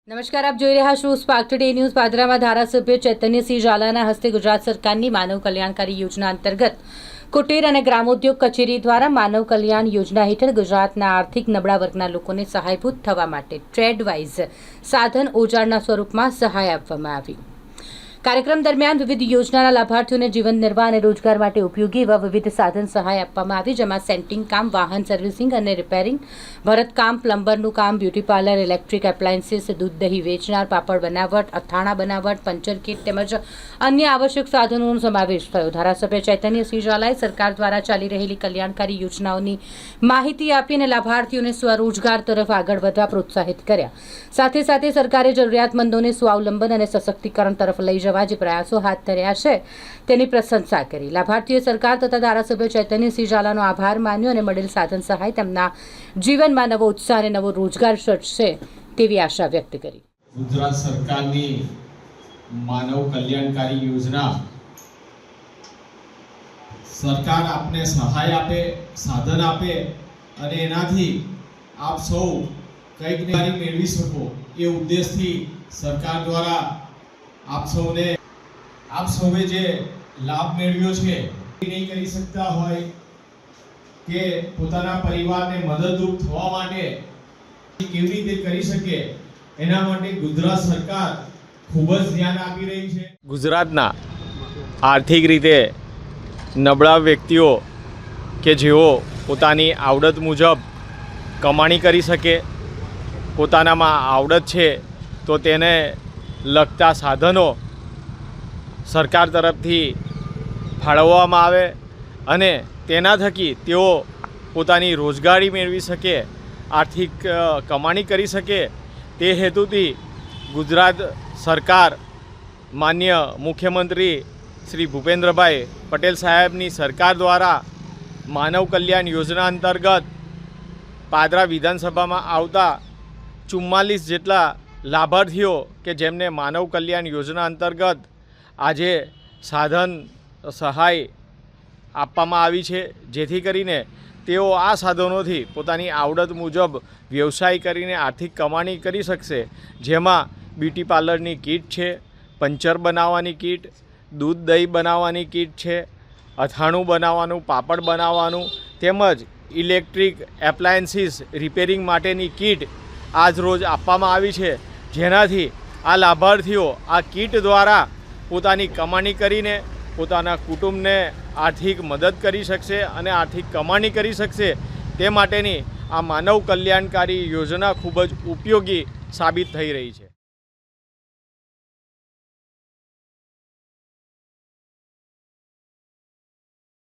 નમસ્કાર, આપ જોઈ રહ્યા છો સ્પાર્ક ટુડે ન્યૂઝ। પાદરામાં ધારાસભ્ય ચૈતન્યસિંહ ઝાલાના હસ્તે ગુજરાત સરકારની માનવ કલ્યાણકારી યોજના અંતર્ગત કુટીર અને ગ્રામોદ્યોગ કચેરી દ્વારા માનવ કલ્યાણ યોજના હેઠળ ગુજરાતના આર્થિક નબળા વર્ગના લોકોને સહાયભૂત થવા માટે ટ્રેડવાઇઝ સાધન ઓજારના સ્વરૂપમાં સહાય આપવામાં આવી। કાર્યક્રમ દરમિયાન વિવિધ યોજનાના લાભાર્થીઓને જીવન નિર્વાહ અને રોજગાર માટે ઉપયોગી એવા વિવિધ સાધન સહાય આપવામાં આવી, જેમાં સેન્ટિંગ કામ, વાહન સર્વિસિંગ અને રિપેરિંગ, ભરતકામ, પ્લમ્બરનું કામ, બ્યુટી પાર્લર, ઇલેક્ટ્રિક એપ્લાયન્સીસ, દૂધ દહીં વેચનાર, પાપડ બનાવટ, અથાણા બનાવટ, પંચર કીટ તેમજ અન્ય આવશ્યક સાધનોનો સમાવેશ થયો। ધારાસભ્ય ચૈતન્યસિંહ ઝાલાએ સરકાર દ્વારા ચાલી રહેલી કલ્યાણકારી યોજનાઓની માહિતી આપી અને લાભાર્થીઓને સ્વરોજગાર તરફ આગળ વધવા પ્રોત્સાહિત કર્યા। સાથે સાથે સરકારે જરૂરિયાતમંદોને સ્વાવલંબન અને સશક્તિકરણ તરફ લઈ જવા જે પ્રયાસો હાથ ધર્યા છે તેની પ્રશંસા કરી। લાભાર્થીઓએ સરકાર તથા ધારાસભ્ય ચૈતન્યસિંહ ઝાલાનો આભાર માન્યો અને મળેલ સાધન સહાય તેમના જીવનમાં નવો ઉત્સાહ અને નવો રોજગાર સર્જશે તેવી આશા વ્યક્ત કરી। ગુજરાત સરકારની માનવ કલ્યાણકારી યોજના સરકાર આપને સહાય આપે, સાધન આપે અને એનાથી આપ સૌ કંઈક મેળવી શકો એ ઉદ્દેશથી સરકાર દ્વારા આપ સૌએ જે લાભ મેળવ્યો છે એ નહીં કરી શકતા હોય કે પોતાના પરિવારને મદદરૂપ થવા માટે કેવી રીતે કરી શકે એના માટે ગુજરાત સરકાર ખૂબ જ ધ્યાન આપી રહી છે। ગુજરાતના આર્થિક રીતે નબળા વ્યક્તિઓ કે જેઓ પોતાની આવડત મુજબ કમાણી કરી શકે, પોતાનામાં આવડત છે તો તેને લગતા સાધનો સરકાર તરફથી ફાળવવામાં આવે અને તેના થકી તેઓ પોતાની રોજગારી મેળવી શકે, આર્થિક કમાણી કરી શકે। તે હેતુથી ગુજરાત સરકાર માન્ય મુખ્યમંત્રી શ્રી ભૂપેન્દ્રભાઈ પટેલ સાહેબની સરકાર દ્વારા માનવ કલ્યાણ યોજના અંતર્ગત પાદરા વિધાનસભામાં આવતા 44 જેટલા લાભાર્થીઓ કે જેમને માનવ કલ્યાણ યોજના અંતર્ગત આજે સાધન સહાય આપવામાં આવી છે, જેથી કરીને તેઓ આ સાધનોથી પોતાની આવડત મુજબ વ્યવસાય કરીને આર્થિક કમાણી કરી શકશે। જેમાં બ્યુટી પાર્લરની કીટ છે, પંચર બનાવવાની કીટ, દૂધ દહીં બનાવવાની કીટ છે, અથાણું બનાવવાનું, પાપડ બનાવવાનું તેમજ ઇલેક્ટ્રિક એપ્લાયન્સીસ રિપેરિંગ માટેની કીટ આજ રોજ આપવામાં આવી છે, જેનાથી આ લાભાર્થીઓ આ કીટ દ્વારા પોતાની કમાણી કરીને પોતાના કુટુંબને આર્થિક મદદ કરી શકશે અને આર્થિક કમાણી કરી શકશે। તે માટેની આ માનવ કલ્યાણકારી યોજના ખૂબ જ ઉપયોગી સાબિત થઈ રહી છે।